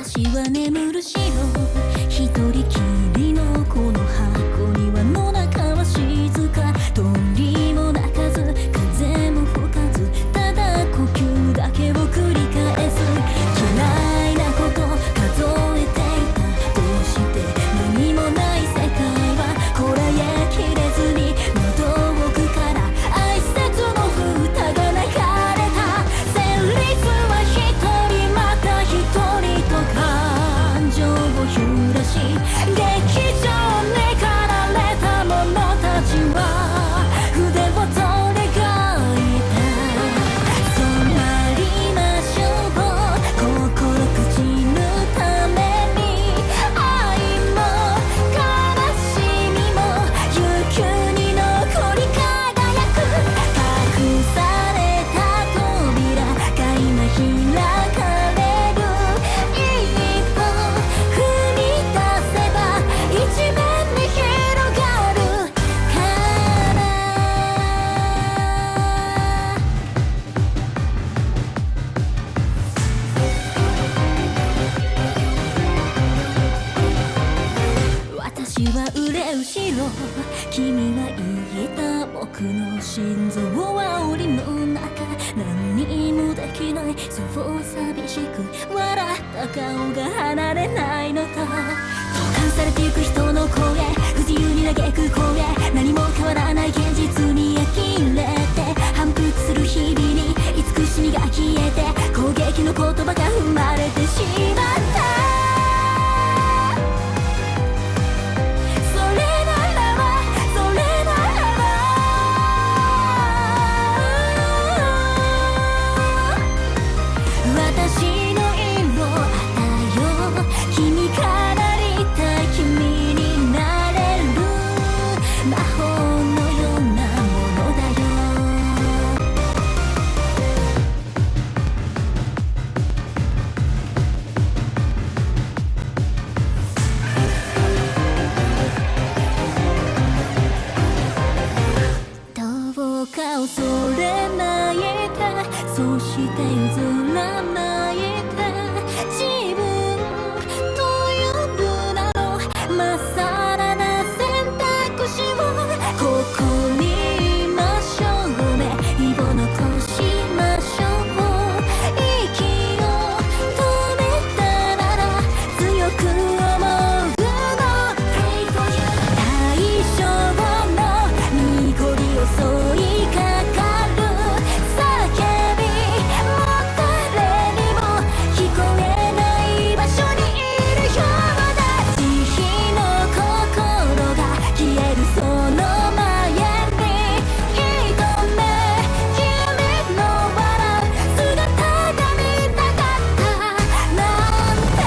私は眠る城一人きりのこの箱庭の中は静か鳥も鳴かず風も吹かずただ呼吸だけを繰り返す嫌いなこと数えていたどうして何もない世界はこらえきれずに窓奥から愛切の歌が流れた旋律は一人また一人と感情を揺らし劇場に駆られた者たちは筆を取り替えた染まりましょう心朽ちぬために愛も悲しみも悠久に残り輝く隠された扉が今開かれる一歩踏み出せば一面に広がるから私は憂うろ君は言えた僕の心臓は檻の中何にもできないそう寂しく笑った顔が離れないのだ投函されてゆく人の声不自由に嘆く声何も変わらない現実に呆れて反復する日々に慈しみが消えて攻撃の言葉が生まれてしまったそれならばそれならば私の色を与えよう君からなりたい君になれる魔法のようなものだよどうか恐れないでそして譲らないで自分と呼ぶなどまっさらな選択肢をここにいましょうね意を残しましょう息を止めたなら強く思うの大将の濁り襲いかかる叫びも誰にも聞こえない場所にいるような慈悲の心が消えるその前に一目君の笑う姿が見たかったなんて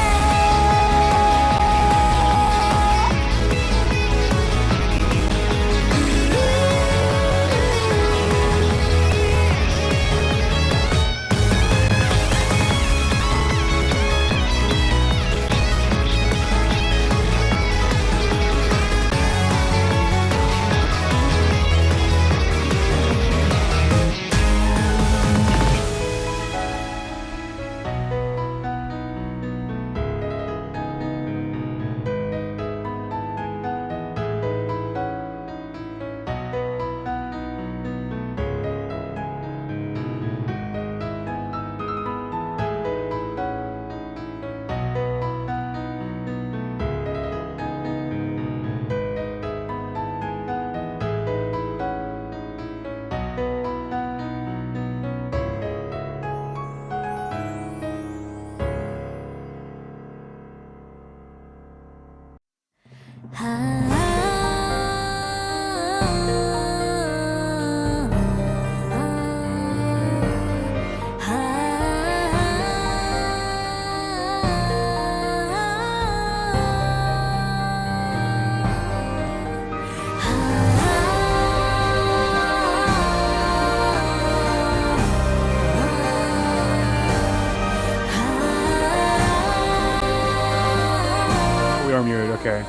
We are muted, okay.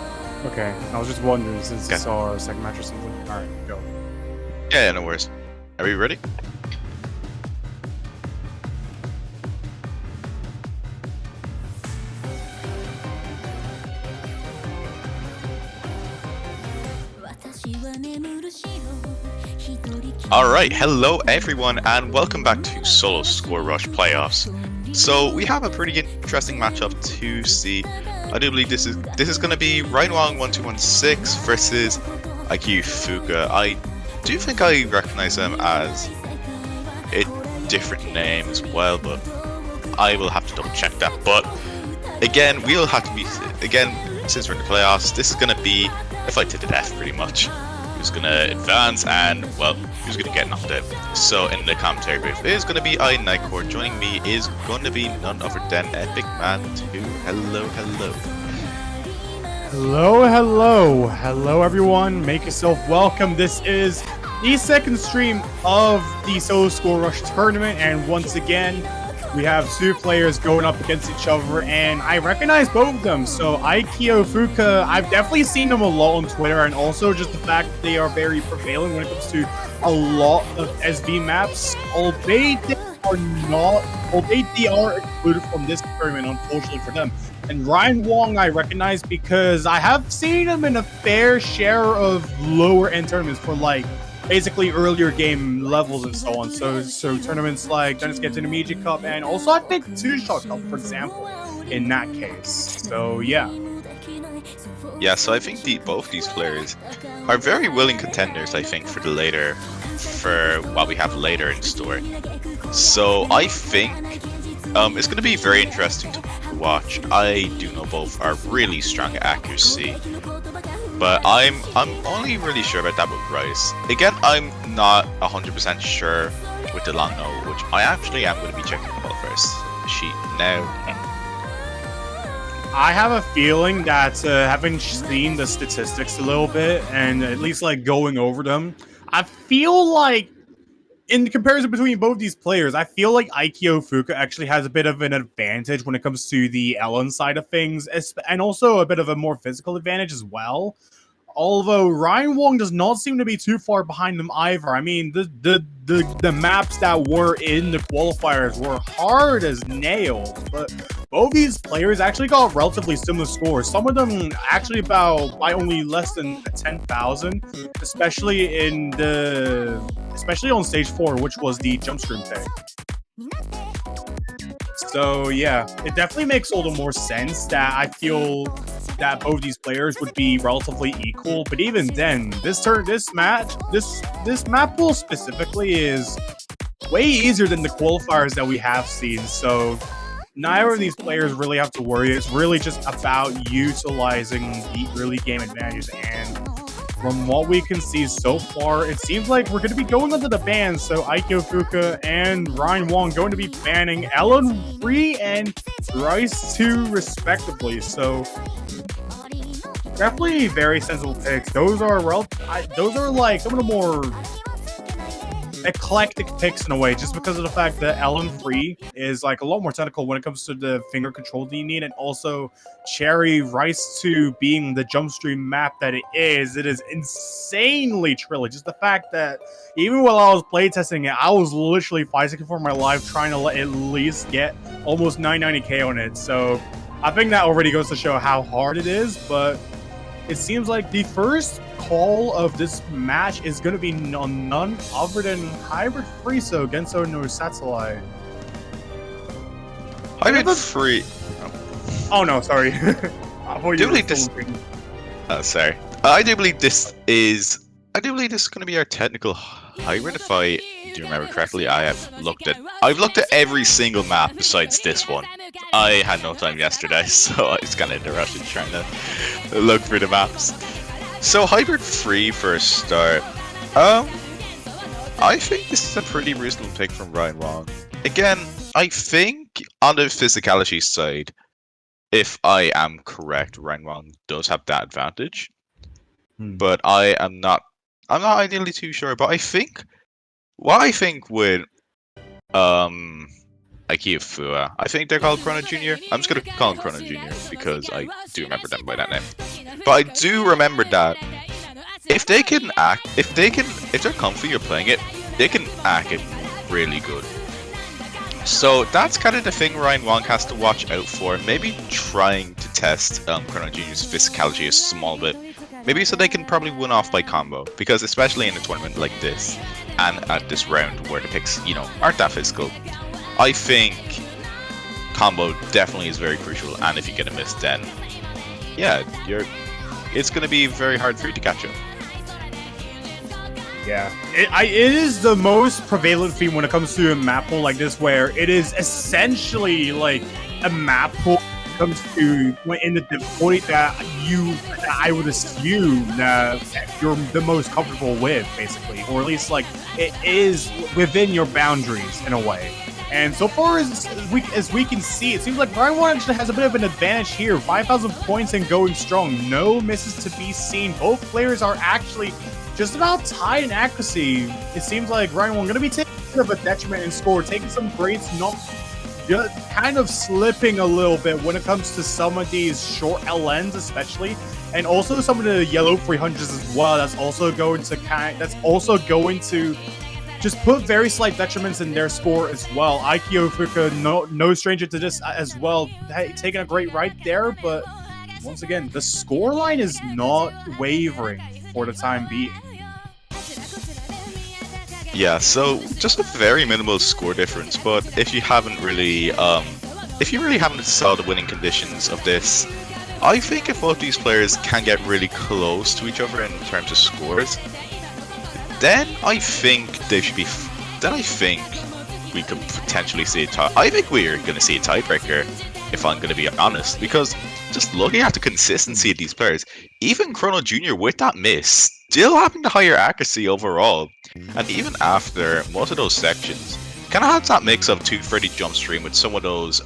Okay. I was just wondering since Okay. it's our second match or something. Alright, go. Yeah, no worries. Are we ready? Alright, hello everyone and welcome back to Solo Score Rush Playoffs. So we have a pretty interesting matchup to see. I do believe this is going to be RyanWong1216 versus Aikiyo Fuuka. I do think I recognize them as a different name as well, but I will have to double check that. But again, we'll have to be, since we're in the playoffs, this is going to be a fight to the death pretty much. Who's going to advance and, well, who's going to get knocked out. So in the commentary booth is going to be Nightcore. Joining me is going to be none other than Epic Man 2. Hello, hello. Hello, hello. Hello, everyone. Make yourself welcome. This is the second stream of the Solo Score Rush tournament, and once again, we have two players going up against each other, and I recognize both of them. So Aikiyo, Fuuka, I've definitely seen them a lot on Twitter, and also just the fact that they are very prevalent when it comes to a lot of SV maps, albeit they are excluded from this tournament, unfortunately for them. And Ryan Wong I recognize because I have seen him in a fair share of lower end tournaments for like basically earlier game levels and so on. So tournaments like Dennis Gets Intermediate Cup, and also I think Two-Shot Cup, for example, in that case. So yeah. Yeah, so I think both these players are very willing contenders, I think, for what we have later in store. So I think it's going to be very interesting to watch. I do know both are really strong at accuracy, but I'm only really sure about that with Rice. Again, I'm not 100% sure with the long no, which I actually am going to be checking the qualifiers sheet now. I have a feeling that having seen the statistics a little bit and at least like going over them, I feel like in comparison between both these players, I feel like Aikiyo Fuuka actually has a bit of an advantage when it comes to the Ellen side of things, and also a bit of a more physical advantage as well. Although Ryan Wong does not seem to be too far behind them either. I mean, the maps that were in the qualifiers were hard as nails, but both these players actually got relatively similar scores. Some of them actually by only less than 10,000, especially on stage 4, which was the jump stream pick. So yeah, it definitely makes all the more sense that I feel that both these players would be relatively equal. But even then, this map pool specifically is way easier than the qualifiers that we have seen. So neither of these players really have to worry. It's really just about utilizing the early game advantages. And from what we can see so far, it seems like we're going to be going under the bans. So Aikiyo Fuuka and Ryan Wong going to be banning Ellen 3 and Rice 2 respectively. So definitely very sensible picks. Those are like some of the more eclectic picks in a way, just because of the fact that Ellen 3 is like a lot more technical when it comes to the finger control that you need, and also Cherry Rice 2 being the jump stream map that it is insanely trilly. Just the fact that even while I was playtesting it, I was literally fighting for my life trying to at least get almost 990k on it. So I think that already goes to show how hard it is, but it seems like the first call of this match is going to be none other than Hybrid Free, so Genso no Satellite. Hybrid Free. Oh no, sorry. I do believe this. Sorry. I do believe this is going to be our technical hybrid. If I do remember correctly, I've looked at every single map besides this one. I had no time yesterday, so I was kind of in a rush trying to look through the maps. So Hybrid Free for a start. I think this is a pretty reasonable pick from Ryan Wong. Again, I think on the physicality side, if I am correct, Ryan Wong does have that advantage. But I'm not ideally too sure. But I think with Aikiyo Fuuka, I think they're called Chrono Junior. I'm just gonna call them Chrono Junior because I do remember them by that name. But I do remember that if they're comfy or playing it, they can act it really good. So that's kind of the thing Ryan Wong has to watch out for. Maybe trying to test Chrono Junior's physicality a small bit Maybe so they can probably win off by combo, because especially in a tournament like this, and at this round where the picks, aren't that physical, I think combo definitely is very crucial, and if you get a miss, then yeah, it's going to be very hard for you to catch up. Yeah, it is the most prevalent theme when it comes to a map pool like this, where it is essentially like a map pool when it comes to in the difficulty that I would assume that you're the most comfortable with, basically, or at least like it is within your boundaries in a way. And so far as we can see, it seems like RyanWong actually has a bit of an advantage here. 5,000 points and going strong. No misses to be seen. Both players are actually just about tied in accuracy. It seems like RyanWong going to be taking a bit of a detriment in score, taking some grades, not just kind of slipping a little bit when it comes to some of these short LNs especially, and also some of the yellow 300s as well. That's also going to just put very slight detriments in their score as well. Aikiyo, Fuuka, no stranger to this as well, taking a great ride there, but once again, the score line is not wavering for the time being. Yeah, so just a very minimal score difference, but if you really haven't saw the winning conditions of this, I think if both these players can get really close to each other in terms of scores, then I think we could potentially see a tie. I think we're going to see a tiebreaker, if I'm going to be honest, because just looking at the consistency of these players, even Chrono Jr. with that miss, still having the higher accuracy overall, and even after most of those sections, kind of has that mix of 230 jump stream with some of those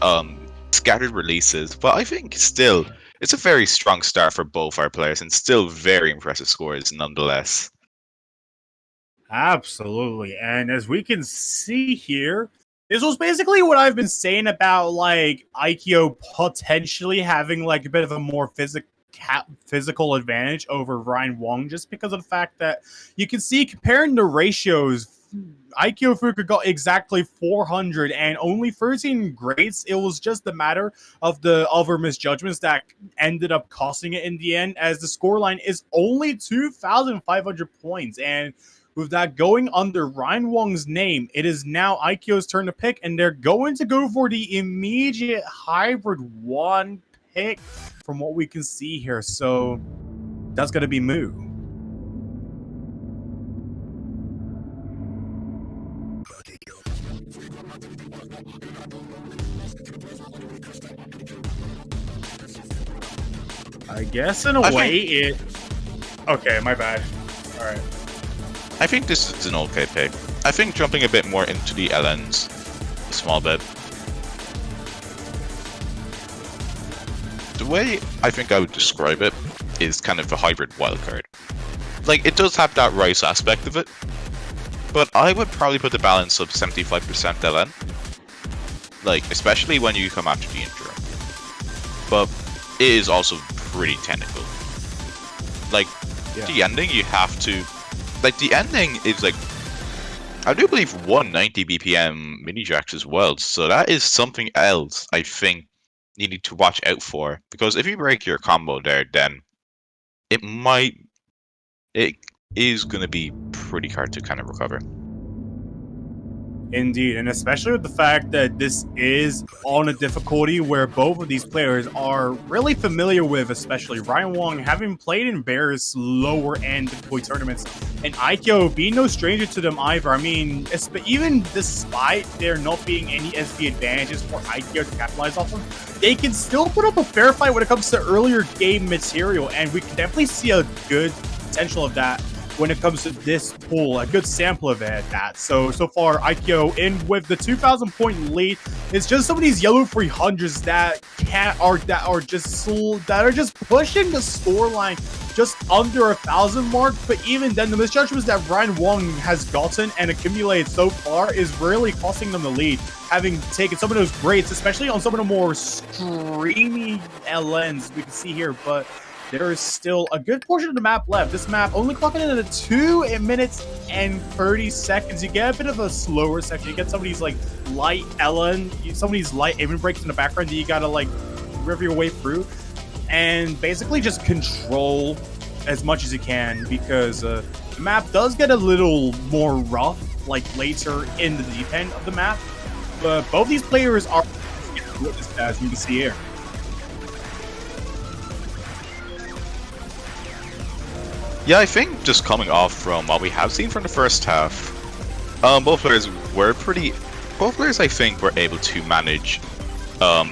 scattered releases, but I think still, it's a very strong start for both our players, and still very impressive scores nonetheless. Absolutely. And as we can see here, this was basically what I've been saying about like Aikiyo potentially having like a bit of a more physical advantage over RyanWong, just because of the fact that you can see comparing the ratios, Aikiyo Fuuka got exactly 400 and only 13 grades. It was just a matter of the other misjudgments that ended up costing it in the end, as the scoreline is only 2,500 points. And with that going under RyanWong's name, it is now Aikiyo's turn to pick, and they're going to go for the immediate hybrid 1 pick from what we can see here. So that's going to be Moo. I guess in a way Okay, my bad. All right. I think this is an okay pick. I think jumping a bit more into the LNs, a small bit. The way I think I would describe it is kind of a hybrid wildcard. Like, it does have that Rice aspect of it, but I would probably put the balance of 75% LN. Like, especially when you come after the intro. But it is also pretty technical. Like, the ending you have to... Like, the ending is like, I do believe 190 BPM mini jacks as well, so that is something else I think you need to watch out for, because if you break your combo there, then it is going to be pretty hard to kind of recover. Indeed, and especially with the fact that this is on a difficulty where both of these players are really familiar with, especially RyanWong having played in various lower end difficulty tournaments, and Aikiyo being no stranger to them either. I mean, even despite there not being any SV advantages for Aikiyo to capitalize off of, they can still put up a fair fight when it comes to earlier game material, and we can definitely see a good potential of that when it comes to this pool, a good sample of it at that. So far, Aikiyo in with the 2,000 point lead. It's just some of these yellow 300s that are just pushing the score line just under 1,000 mark. But even then, the misjudgments that RyanWong has gotten and accumulated so far is really costing them the lead, having taken some of those grades, especially on some of the more streamy LNs we can see here. But there is still a good portion of the map left. This map only clocking in at 2 minutes and 30 seconds. You get a bit of a slower section. You get some of these like light Ellen, some of these light aiming breaks in the background that you gotta like river your way through, and basically just control as much as you can, because the map does get a little more rough, like later in the deep end of the map. But both these players are witnessed, as you can see here. Yeah, I think just coming off from what we have seen from the first half, both players I think were able to manage the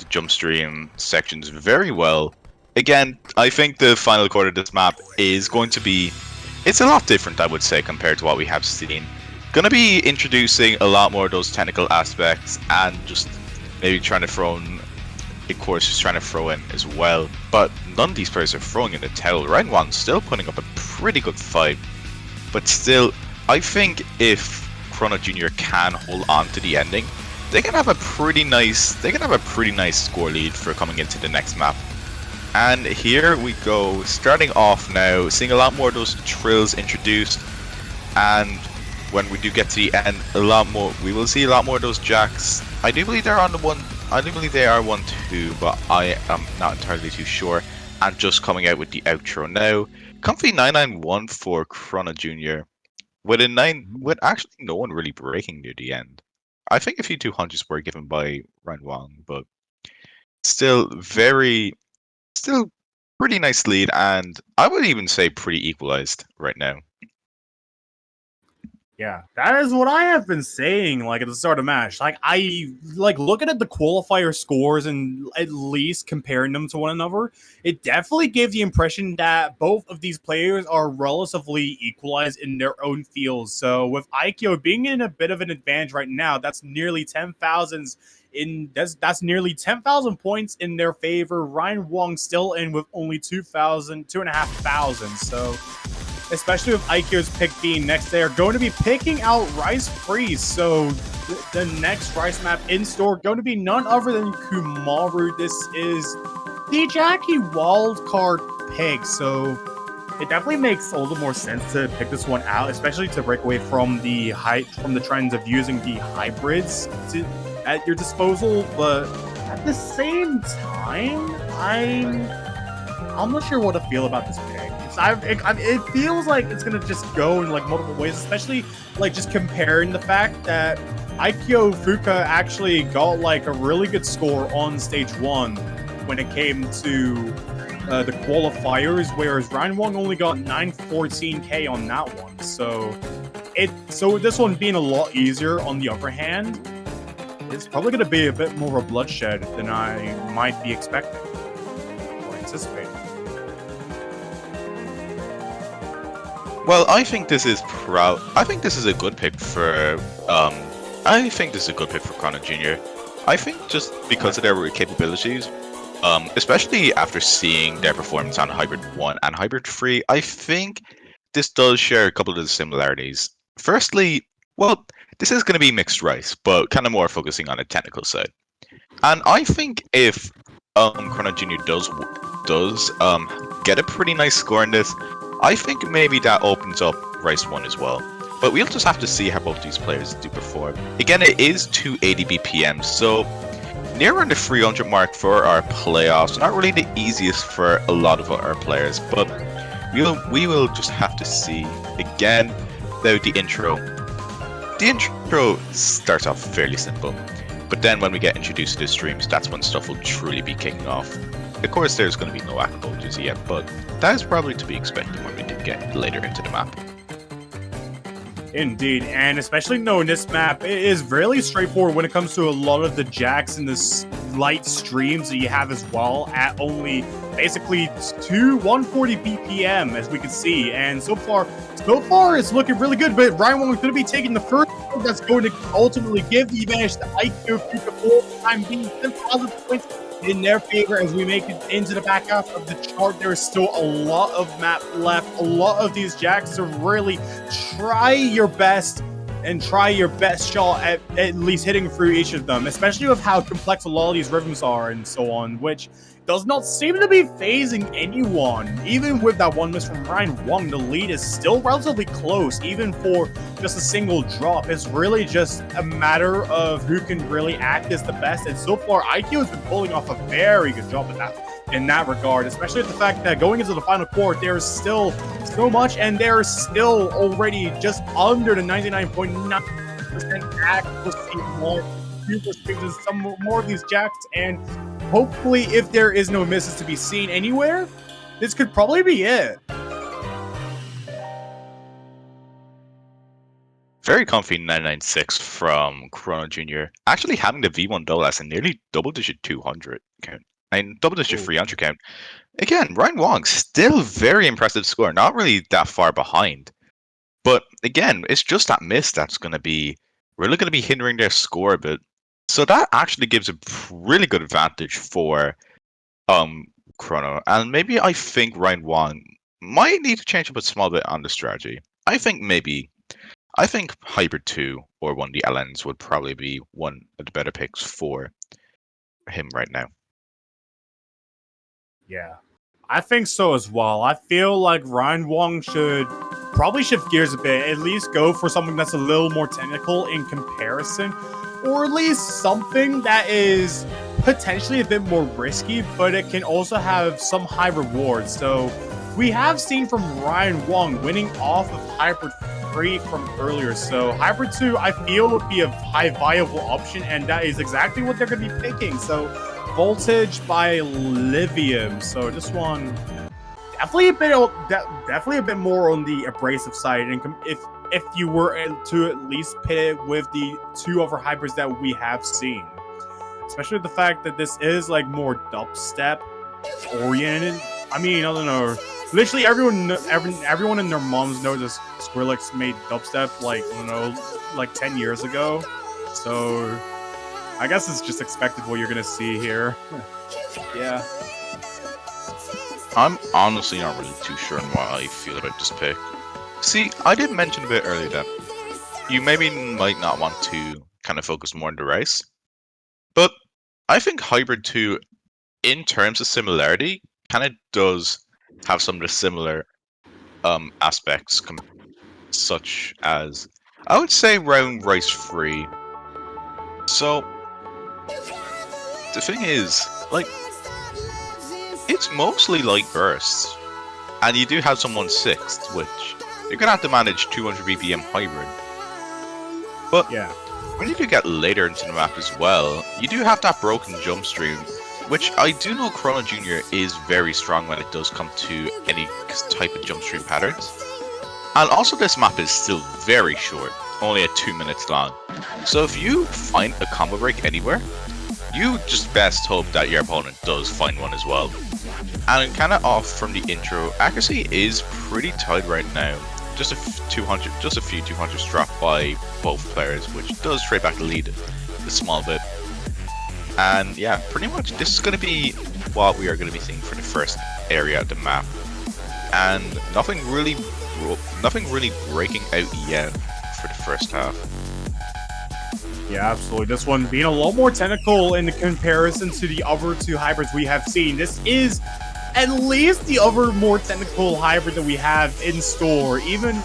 jump stream sections very well. Again, I think the final quarter of this map is going to be, it's a lot different, I would say, compared to what we have seen. Gonna be introducing a lot more of those technical aspects and just maybe trying to throw in, of course, just trying to throw in as well. But none of these players are throwing in the towel. RyanWong still putting up a pretty good fight, but still, I think if Chrono Jr. can hold on to the ending, they can have a pretty nice score lead for coming into the next map. And here we go, starting off now, seeing a lot more of those trills introduced, and when we do get to the end, we will see a lot more of those jacks. I do believe they're on the one. I do believe they are 1-2, but I am not entirely too sure. And just coming out with the outro now, comfy 991 for Chrono Jr. with actually no one really breaking near the end. I think a few 200s were given by RyanWong, but still pretty nice lead, and I would even say pretty equalized right now. Yeah, that is what I have been saying, like, at the start of match. Like, looking at the qualifier scores and at least comparing them to one another, it definitely gave the impression that both of these players are relatively equalized in their own fields. So with Aikiyo being in a bit of an advantage right now, that's nearly 10,000 that's nearly 10,000 points in their favor. RyanWong still in with only 2,500. So especially with Aikiyo's pick being next, they are going to be picking out Rice Freeze. So the next Rice map in store going to be none other than Kumaru. This is the Jackie wildcard pick. So it definitely makes a little more sense to pick this one out, especially to break away from the trends of using the hybrids at your disposal. But at the same time, I'm not sure what to feel about this pick. It feels like it's gonna just go in like multiple ways, especially like just comparing the fact that Aikiyo Fuuka actually got like a really good score on stage 1 when it came to the qualifiers, whereas RyanWong only got 914k on that one. So this one being a lot easier on the upper hand, it's probably gonna be a bit more of a bloodshed than I might be expecting or anticipating. Well, I think this is a good pick for Chrono Jr. I think just because of their capabilities, especially after seeing their performance on Hybrid 1 and Hybrid 3, I think this does share a couple of the similarities. Firstly, well, this is going to be mixed rice, but kind of more focusing on the technical side. And I think if Chrono Jr. does get a pretty nice score in this, I think maybe that opens up Rice 1 as well. But we'll just have to see how both these players do perform. Again, it is 280 BPM, so near around the 300 mark for our playoffs. Not really the easiest for a lot of our players, but we will just have to see. Again, though, the intro starts off fairly simple, but then when we get introduced to the streams, that's when stuff will truly be kicking off. Of course, there's going to be no Akabo just yet, but that is probably to be expected when we do get later into the map. Indeed, and especially knowing this map, it is really straightforward when it comes to a lot of the jacks and the light streams that you have as well, at only basically 140 BPM, as we can see. And so far it's looking really good, but RyanWong is going to be taking the first one that's going to ultimately give the advantage to Aikiyo Fuuka for the time being. 10,000 points in their favor as we make it into the back half of the chart. There is still a lot of map left, a lot of these jacks to really try your best shot at least hitting through each of them, especially with how complex a lot of these rhythms are and so on, which does not seem to be phasing anyone. Even with that one miss from RyanWong, the lead is still relatively close, even for just a single drop. It's really just a matter of who can really act as the best, and so far, Aikiyo has been pulling off a very good job with that. in that regard, especially with the fact that going into the final quarter, there's still so much, and they're still already just under the 99.9% accuracy mark. Some more of these jacks, and hopefully, if there is no misses to be seen anywhere, this could probably be it. Very comfy 996 from Chrono Jr. Actually having the V1 double as a nearly double-digit 200 count. And double-digit 300 count. Again, Ryan Wong, still very impressive score. Not really that far behind. But again, it's just that miss that's going to be really going to be hindering their score a bit. So that actually gives a really good advantage for Chrono. And maybe I think Ryan Wong might need to change up a small bit on the strategy. I think Hybrid 2 or one of the LNs would probably be one of the better picks for him right now. Yeah, I think so as well. I feel like Ryan Wong should probably shift gears a bit, at least go for something that's a little more technical in comparison, or at least something that is potentially a bit more risky, but it can also have some high rewards. So we have seen from Ryan Wong winning off of Hybrid 3 from earlier, so Hybrid 2 I feel would be a high viable option, and that is exactly what they're going to be picking. So Voltage by Livium. So this one definitely a bit more on the abrasive side, and if you were to at least pit it with the two other hybrids that we have seen, especially the fact that this is like more dubstep oriented. I mean, I don't know. Literally everyone and their moms know this Skrillex made dubstep like, I don't know, like 10 years ago. So I guess it's just expected what you're gonna see here. Yeah. I'm honestly not really too sure on what I feel about this pick. See, I did mention a bit earlier that you maybe might not want to kind of focus more on the race, but I think Hybrid 2, in terms of similarity, kind of does have some of the similar aspects, such as, I would say, round race free. So the thing is, like, it's mostly light bursts, and you do have some 1/6, which you're gonna have to manage 200 BPM hybrid. But Yeah. when you do get later into the map as well, you do have that broken jump stream, which I do know Chrono Jr. is very strong when it does come to any type of jump stream patterns. And also this map is still very short, only at 2 minutes long. So if you find a combo break anywhere, you just best hope that your opponent does find one as well. And kind of off from the intro, accuracy is pretty tight right now. Just a few 200s dropped by both players, which does trade back the lead a small bit. And yeah, pretty much this is going to be what we are going to be seeing for the first area of the map. And nothing really breaking out yet for the first half. Yeah, absolutely. This one being a lot more technical in comparison to the other two hybrids we have seen. This is at least the other more technical hybrid that we have in store. Even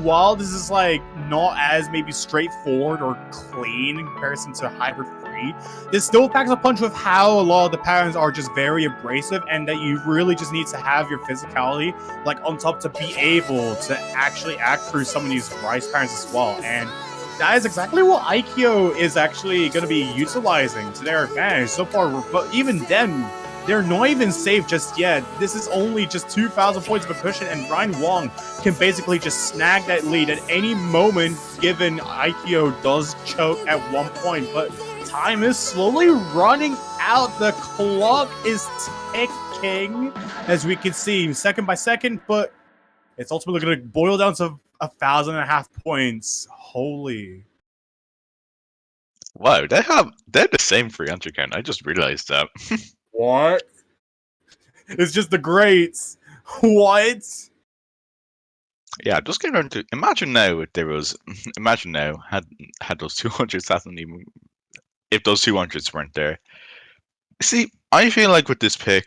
while this is like not as maybe straightforward or clean in comparison to Hybrid 3, this still packs a punch with how a lot of the patterns are just very abrasive, and that you really just need to have your physicality like on top to be able to actually act through some of these rise patterns as well. And that is exactly what Aikiyo is actually going to be utilizing to their advantage so far. But even then, they're not even safe just yet. This is only just 2,000 points of a cushion, and Ryan Wong can basically just snag that lead at any moment, given Aikiyo does choke at one point. But time is slowly running out. The clock is ticking, as we can see, second by second, but it's ultimately going to boil down to 1,500 points. Holy. Wow, they're the same 300 count. I just realized that. What? It's just the greats. What? Yeah, just get around to imagine now if there was had those 200s hasn't even if those 200s weren't there. See, I feel like with this pick,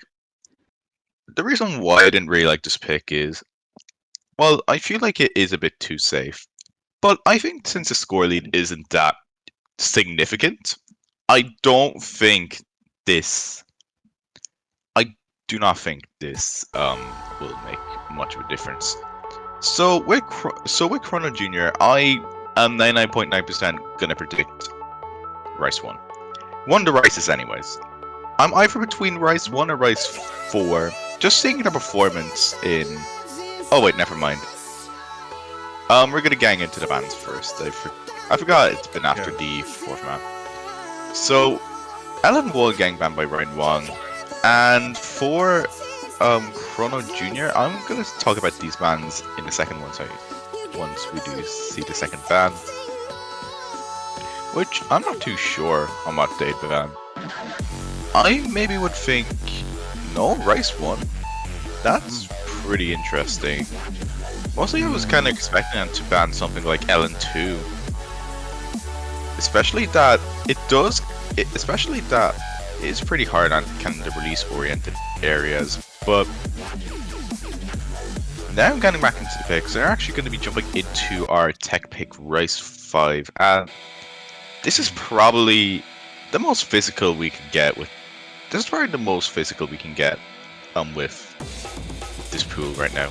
the reason why I didn't really like this pick is, well, I feel like it is a bit too safe. But I think since the score lead isn't that significant, I don't think do not think this will make much of a difference. So with Chrono Junior, I am 99.9% gonna predict Rice 1. One of the Rices anyways. I'm either between Rice 1 or Rice 4. Just seeing their performance in... Oh wait, never mind. We're gonna gang into the bands first. I forgot it's been after the 4th map. So, LN1 gang banned by Ryan Wong. And for Chrono Junior, I'm gonna talk about these bands in the second one, once we do see the second band. Which I'm not too sure on what they'd ban. I maybe would think, no, Rice 1. That's pretty interesting. Mostly I was kind of expecting them to ban something like LN2. Especially that it is pretty hard on kind of the release-oriented areas, but now I'm getting back into the picks. They're actually going to be jumping into our tech pick Rice 5, and this is probably the most physical we can get with. This is probably the most physical we can get with this pool right now.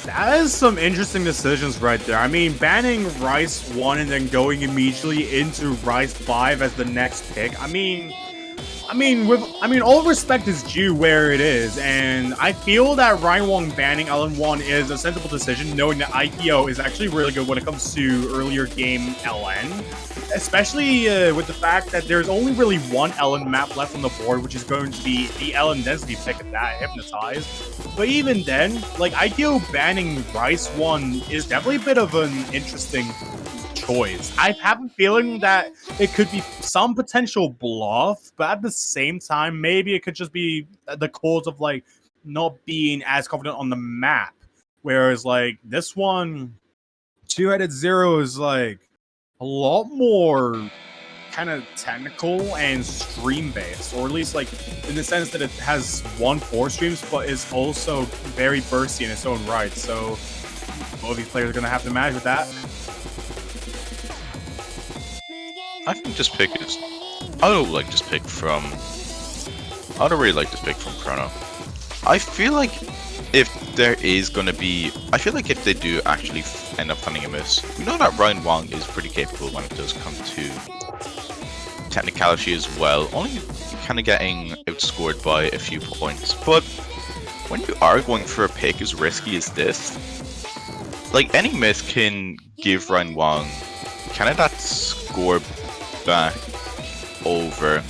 That is some interesting decisions right there. I mean, banning Rice 1 and then going immediately into Rice 5 as the next pick. I mean, all respect is due where it is, and I feel that Ryan Wong banning LN1 is a sensible decision, knowing that Aikiyo is actually really good when it comes to earlier game LN. Especially with the fact that there's only really one LN map left on the board, which is going to be the LN density pick at that, Hypnotize. But even then, like, Aikiyo banning Rice 1 is definitely a bit of an interesting choice. I have a feeling that it could be some potential bluff, but at the same time, maybe it could just be the cause of, like, not being as confident on the map. Whereas, like, this one, Two-Headed Zero is, like, a lot more kind of technical and stream-based, or at least, like, in the sense that it has 4 streams, but is also very bursty in its own right. So both of these players are going to have to manage with that. I think this pick is... I don't really like this pick from Chrono. I feel like if there is going to be... I feel like if they do actually end up finding a miss, we know that Ryan Wong is pretty capable when it does come to technicality as well, only kind of getting outscored by a few points. But when you are going for a pick as risky as this, like, any miss can give Ryan Wong kind of that score back over,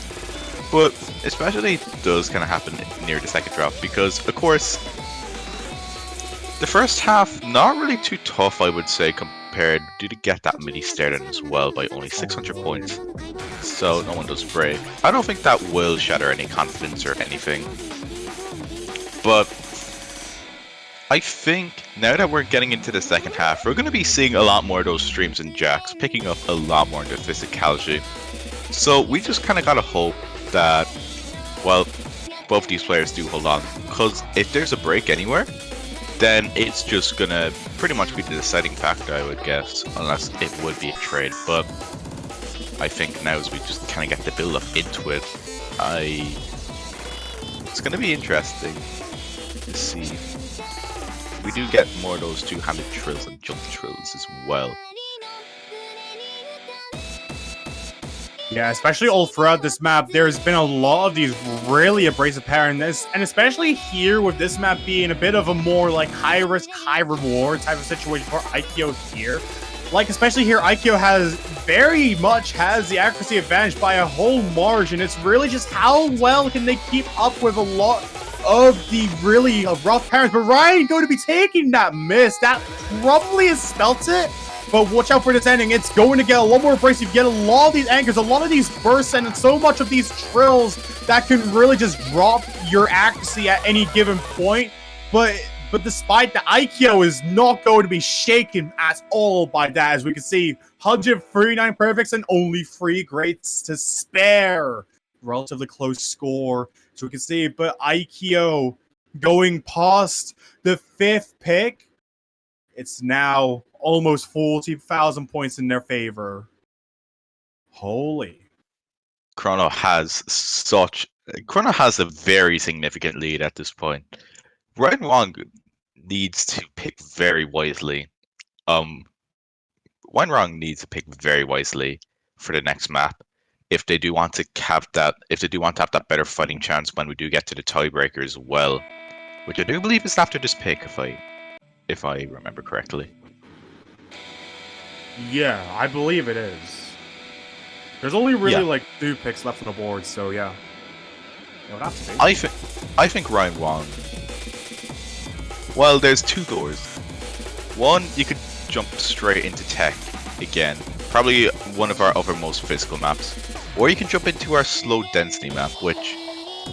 but especially does kind of happen near the second drop, because of course the first half not really too tough, I would say, compared to get that mini started as well by only 600 points, so no one does break. I don't think that will shatter any confidence or anything, but I think now that we're getting into the second half, we're going to be seeing a lot more of those streams and jacks, picking up a lot more of the physicality. So we just kind of got to hope that, well, both these players do hold on. Because if there's a break anywhere, then it's just going to pretty much be the deciding factor, I would guess. Unless it would be a trade. But I think now as we just kind of get the build up into it, it's going to be interesting to see. We do get more of those two-handed trills and jump trills as well. Yeah, especially all throughout this map, there's been a lot of these really abrasive patterns, and especially here with this map being a bit of a more like high risk, high reward type of situation for Aikiyo here. Like, especially here, Aikiyo very much has the accuracy advantage by a whole margin. It's really just how well can they keep up with a lot of the really rough patterns. But Ryan going to be taking that miss. That probably has spelt it. But watch out for this ending. It's going to get a lot more abrasive. You get a lot of these anchors, a lot of these bursts, and so much of these trills that can really just drop your accuracy at any given point. But despite that, Aikiyo is not going to be shaken at all by that. As we can see, 139 perfects and only 3 greats to spare. Relatively close score. So we can see, but Aikiyo going past the 5th pick, it's now almost 40,000 points in their favor. Holy. Chrono has a very significant lead at this point. RyanWong needs to pick very wisely. RyanWong needs to pick very wisely for the next map if they do want to have that better fighting chance when we do get to the tiebreaker as well, which I do believe is after this pick if I remember correctly. Yeah, I believe it is. There's only really like 2 picks left on the board, so yeah. It would have to be. I think RyanWong. Well, there's 2 doors. One, you could jump straight into tech again, probably one of our other most physical maps, or you can jump into our slow density map, which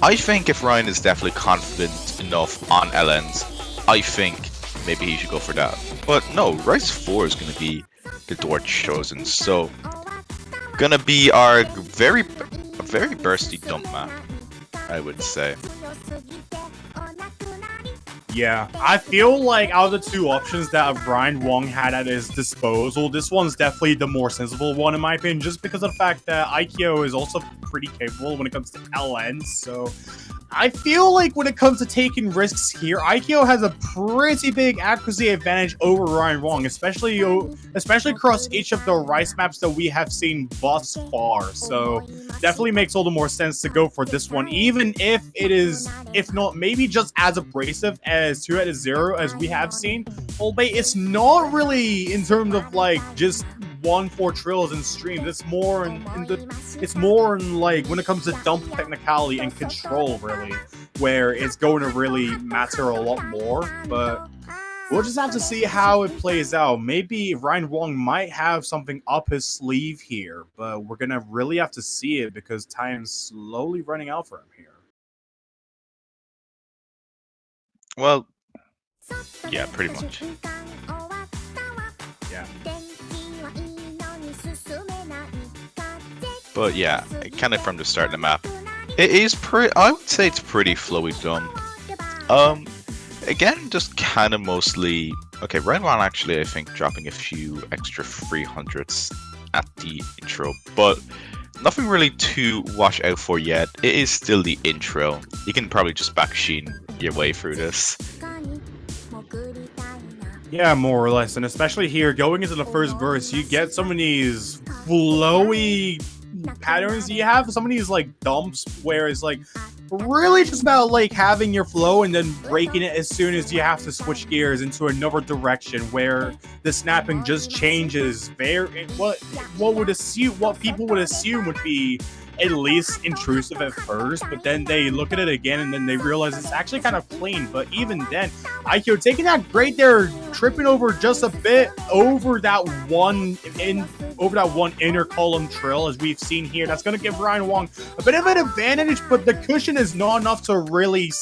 I think if Ryan is definitely confident enough on LNs, I think maybe he should go for that. But no, Rise 4 is going to be the door chosen, so gonna be our very bursty dump map, I would say. Yeah, I feel like out of the 2 options that RyanWong had at his disposal, this one's definitely the more sensible one in my opinion, just because of the fact that Aikiyo is also pretty capable when it comes to LN, so I feel like when it comes to taking risks here, Aikiyo has a pretty big accuracy advantage over RyanWong, especially across each of the Rice maps that we have seen thus far. So definitely makes all the more sense to go for this one, even if it is, if not, maybe just as abrasive as 2-0 as we have seen. Albeit it's not really in terms of like just 1-4 trills and streams. It's more in like when it comes to dump technicality and control, really, where it's going to really matter a lot more. But we'll just have to see how it plays out. Maybe RyanWong might have something up his sleeve here, but we're gonna really have to see it because time's slowly running out for him here. Well, yeah, pretty much. Yeah. But yeah, kind of from the start of the map, it is I would say it's pretty flowy dump. Again, just kind of mostly. Okay, RyanWong actually, I think, dropping a few extra 300s at the intro, but nothing really to watch out for yet. It is still the intro. You can probably just back Sheen your way through this. Yeah, more or less, and especially here, going into the first verse, you get some of these flowy patterns. You have some of these like dumps where it's like really just about like having your flow and then breaking it as soon as you have to switch gears into another direction, where the snapping just changes. What people would assume would be at least intrusive at first, but then they look at it again and then they realize it's actually kind of clean. But even then, Aikiyo taking that great there, tripping over just a bit over that one inner column trill, as we've seen here. That's going to give RyanWong a bit of an advantage, but the cushion is not enough to really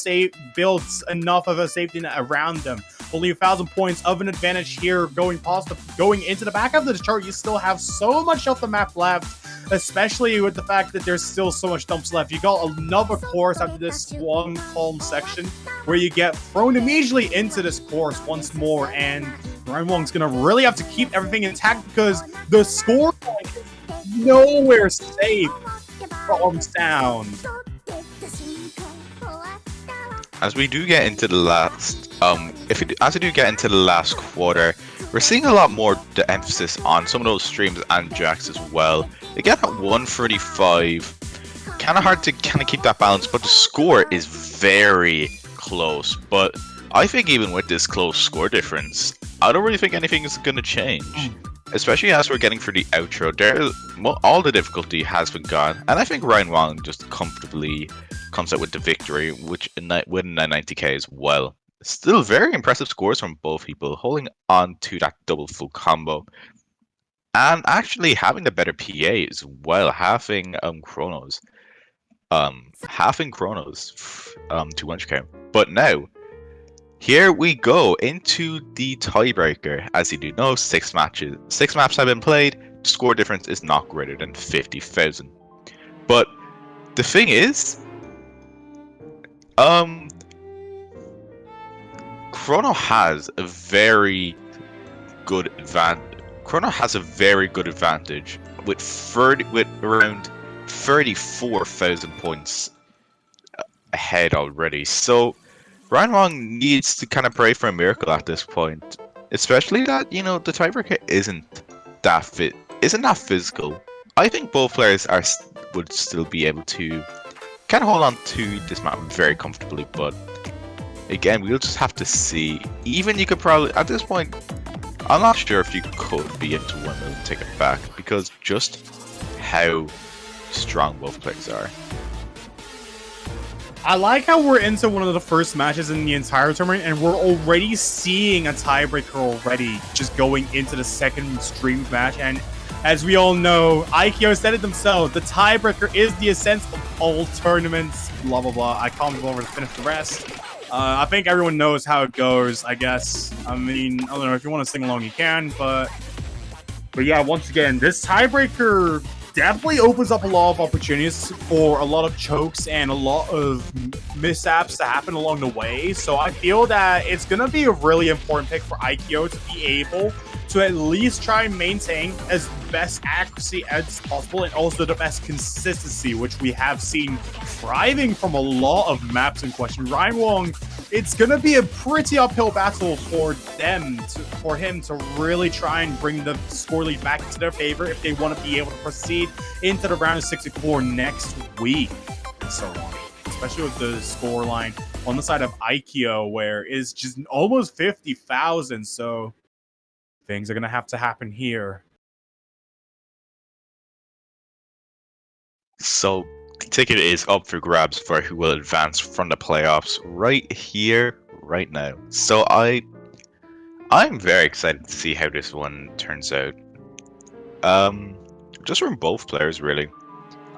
build enough of a safety net around them. Only 1,000 points of an advantage here going into the back of the chart. You still have so much of the map left, especially with the fact that there's still so much dumps left. You got another course after this one column section where you get thrown immediately into this course once more, and RyanWong's gonna really have to keep everything intact because the score line is nowhere safe from sound. As we do get into the last, as we do get into the last quarter, we're seeing a lot more the emphasis on some of those streams and jacks as well. Again, at 135, kind of hard to keep that balance, but the score is very close. But I think even with this close score difference, I don't really think anything is going to change. Especially as we're getting through the outro, all the difficulty has been gone, and I think RyanWong just comfortably comes out with the victory, with a 990k as well. Still very impressive scores from both people, holding on to that double full combo. And actually having the better PA as well, halving Chronos. Halving Chronos to 100k. But now, here we go into the tiebreaker. As you do know, 6 maps have been played. The score difference is not greater than 50,000. But the thing is, Chrono has a very good advantage. Chrono has a very good advantage with around 34,000 points ahead already. So RyanWong needs to kind of pray for a miracle at this point, especially that, you know, the tiebreaker isn't that physical. I think both players would still be able to kind of hold on to this map very comfortably, but again, we'll just have to see. Even you could probably, at this point, I'm not sure if you could be into 1 move and take it back, because just how strong both players are. I like how we're into one of the first matches in the entire tournament, and we're already seeing a tiebreaker already just going into the second streamed match. And as we all know, Aikiyo said it themselves, the tiebreaker is the essence of all tournaments, blah, blah, blah. I can't go over to finish the rest. I think everyone knows how it goes, I guess. I mean, I don't know, if you want to sing along, you can, but yeah, once again, this tiebreaker definitely opens up a lot of opportunities for a lot of chokes and a lot of mishaps to happen along the way. So I feel that it's going to be a really important pick for Aikiyo to be able to at least try and maintain as best accuracy as possible, and also the best consistency, which we have seen thriving from a lot of maps in question. RyanWong, it's going to be a pretty uphill battle for him to really try and bring the score lead back into their favor if they want to be able to proceed into the round of 64 next week and so on. Especially with the scoreline on the side of Aikiyo, where it's just almost 50,000. So things are going to have to happen here. So the ticket is up for grabs for who will advance from the playoffs right here, right now. So I'm very excited to see how this one turns out. Just from both players, really.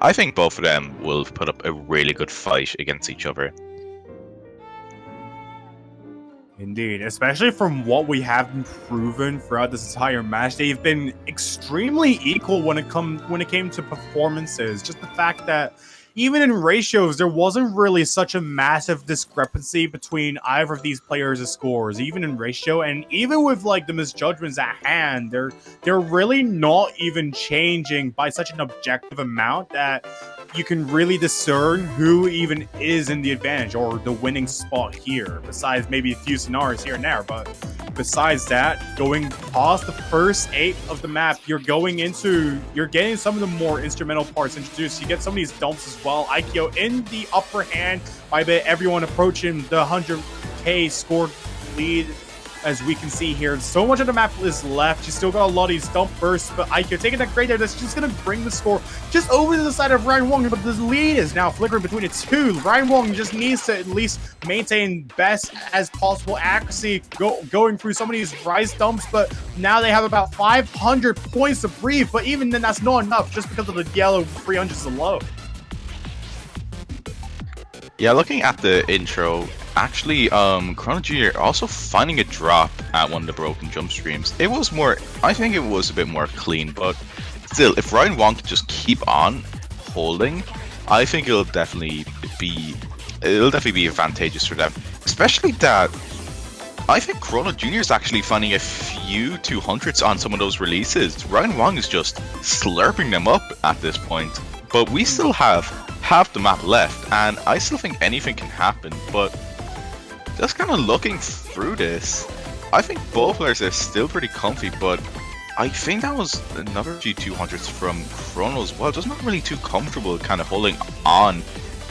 I think both of them will put up a really good fight against each other. Indeed, especially from what we have been proven throughout this entire match, they've been extremely equal when it came to performances. Just the fact that even in ratios, there wasn't really such a massive discrepancy between either of these players' scores, even in ratio, and even with like the misjudgments at hand, they're really not even changing by such an objective amount that you can really discern who even is in the advantage or the winning spot here, besides maybe a few scenarios here and there. But besides that, going past the first 8 of the map, you're getting some of the more instrumental parts introduced. You get some of these dumps as well. Aikiyo in the upper hand by everyone approaching the 100k score lead. As we can see here, so much of the map is left. You still got a lot of these dump bursts, but Aikiyo taking that great there. That's just going to bring the score just over to the side of RyanWong, but the lead is now flickering between the two. RyanWong just needs to at least maintain best as possible accuracy going through some of these rise dumps, but now they have about 500 points to breathe, but even then that's not enough just because of the yellow 300s alone. Yeah, looking at the intro, actually, Chrono Jr. also finding a drop at one of the broken jump streams. I think it was a bit more clean, but still, if RyanWong can just keep on holding, I think it'll definitely be advantageous for them. Especially that I think Chrono Jr. is actually finding a few 200s on some of those releases. RyanWong is just slurping them up at this point, but we still have half the map left, and I still think anything can happen. But just kind of looking through this, I think both players are still pretty comfy, but I think that was another G200s from Chrono as well. Just not really too comfortable kind of holding on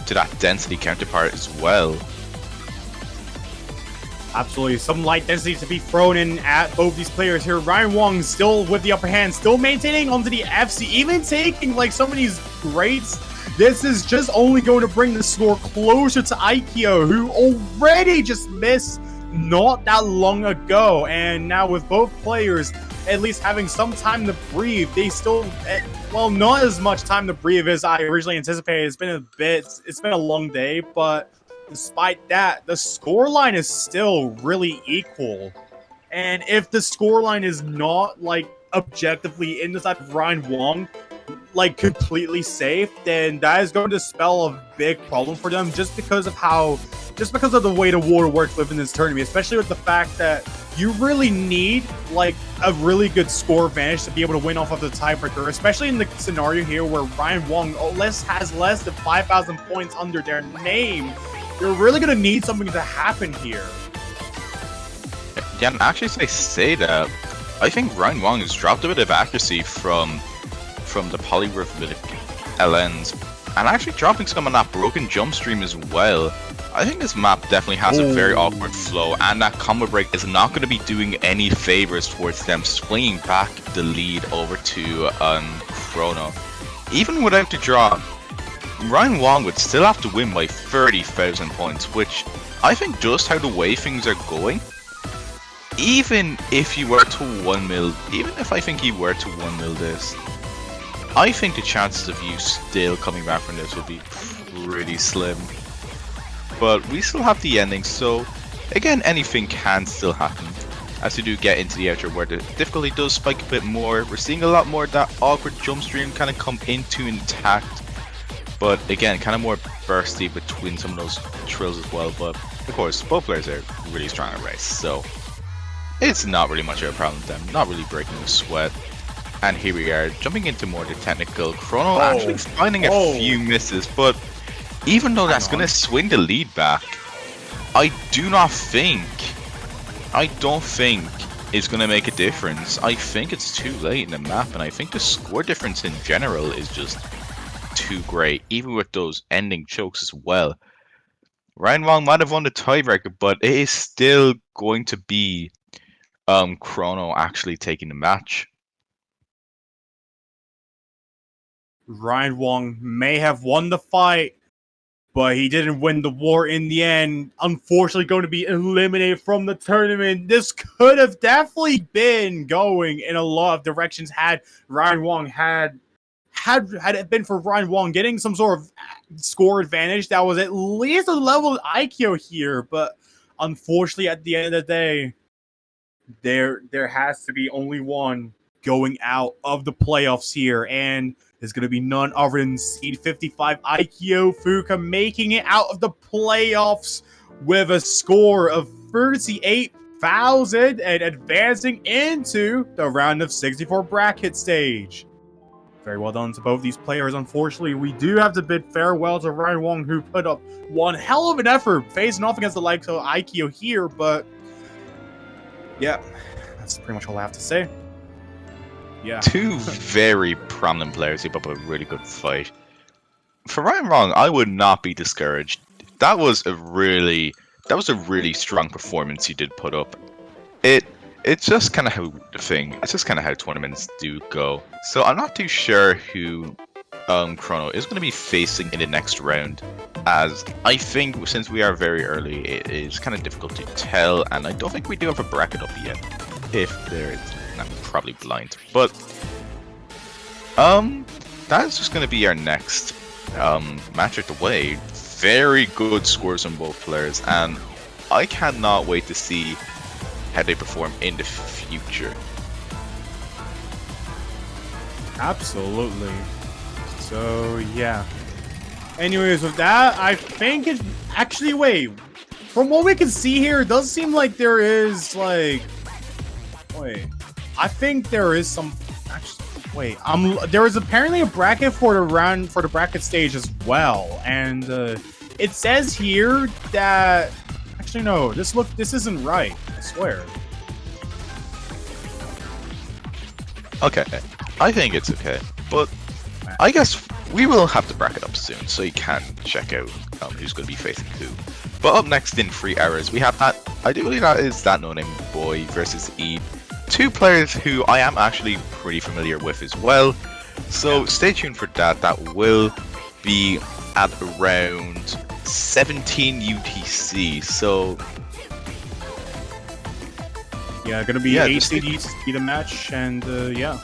to that density counterpart as well. Absolutely, some light density to be thrown in at both these players here. RyanWong still with the upper hand, still maintaining onto the FC, even taking like some of these greats. This is just only going to bring the score closer to Aikiyo, who already just missed not that long ago. And now with both players at least having some time to breathe, they still, well, not as much time to breathe as I originally anticipated. It's been a long day, but despite that, the scoreline is still really equal. And if the scoreline is not like objectively in the side of RyanWong, like completely safe, then that is going to spell a big problem for them just because of the way the water works within this tournament, especially with the fact that you really need like a really good score advantage to be able to win off of the tiebreaker, especially in the scenario here where Ryan Wong has less than 5,000 points under their name. You're really gonna need something to happen here. Yeah, and actually, as I say that, I think Ryan Wong has dropped a bit of accuracy from the polyrhythmic LNs, and actually dropping some on that broken jump stream as well. I think this map definitely has a very awkward flow, and that combo break is not going to be doing any favors towards them swinging back the lead over to Chrono. Even without the drop, Ryan Wong would still have to win by 30,000 points, which I think just how the way things are going, even if you were to 1-mil, even if I think you were to 1-mil this, I think the chances of you still coming back from this would be pretty slim. But we still have the ending, so again, anything can still happen. As we do get into the outro where the difficulty does spike a bit more, we're seeing a lot more of that awkward jump stream kind of come into intact. But again, kind of more bursty between some of those trills as well. But of course, both players are really strong at race, so it's not really much of a problem with them, not really breaking a sweat. And here we are, jumping into more the technical. Chrono actually finding a few misses, but even though that's going to swing the lead back, I don't think it's going to make a difference. I think it's too late in the map, and I think the score difference in general is just too great, even with those ending chokes as well. Ryan Wong might have won the tiebreaker, but it is still going to be Chrono actually taking the match. Ryan Wong may have won the fight, but he didn't win the war in the end. Unfortunately, going to be eliminated from the tournament. This could have definitely been going in a lot of directions had Ryan Wong had it been for Ryan Wong getting some sort of score advantage that was at least a level of Aikiyo here. But unfortunately, at the end of the day, there has to be only one going out of the playoffs here, and it's going to be none other than seed 55 Aikiyo Fuuka making it out of the playoffs with a score of 38,000 and advancing into the round of 64 bracket stage. Very well done to both these players. Unfortunately, we do have to bid farewell to Ryan Wong, who put up one hell of an effort facing off against the likes of Aikiyo here, but yeah, that's pretty much all I have to say. Yeah. Two very prominent players who put up a really good fight. For Ryan Wong, I would not be discouraged. That was a really strong performance he did put up. It's just kind of how tournaments do go. So I'm not too sure who Chrono is going to be facing in the next round, as I think since we are very early, it is kind of difficult to tell, and I don't think we do have a bracket up yet. If there is, I'm probably blind, but that's just going to be our next match of the way. Very good scores on both players, and I cannot wait to see how they perform in the future. Absolutely. So yeah. Anyways, with that, I think it's actually from what we can see here, it does seem like there is like I think there is some there is apparently a bracket for the bracket stage as well, and it says here that actually no, this isn't right, I swear. Okay, I think it's okay, but I guess we will have to bracket up soon, so you can check out who's going to be facing who. But up next in 3 hours, we have that, I do believe that is that no-name boy versus E. Two players who I am actually pretty familiar with as well, so stay tuned for that. That will be at around 17 UTC, so yeah, gonna be 8 CDs to be the match, and yeah,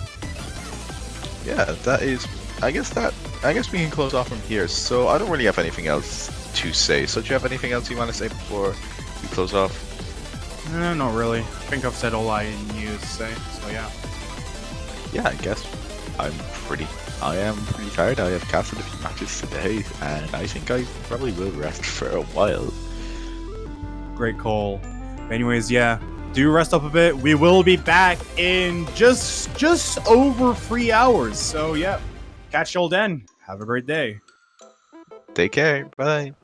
that is, I guess we can close off from here. So I don't really have anything else to say, so do you have anything else you want to say before we close off? Not really. I think I've said all I need to say, so yeah. Yeah, I guess I am pretty tired. I have casted a few matches today, and I think I probably will rest for a while. Great call. Anyways, yeah, do rest up a bit. We will be back in just over 3 hours. So yeah, catch y'all then. Have a great day. Take care. Bye.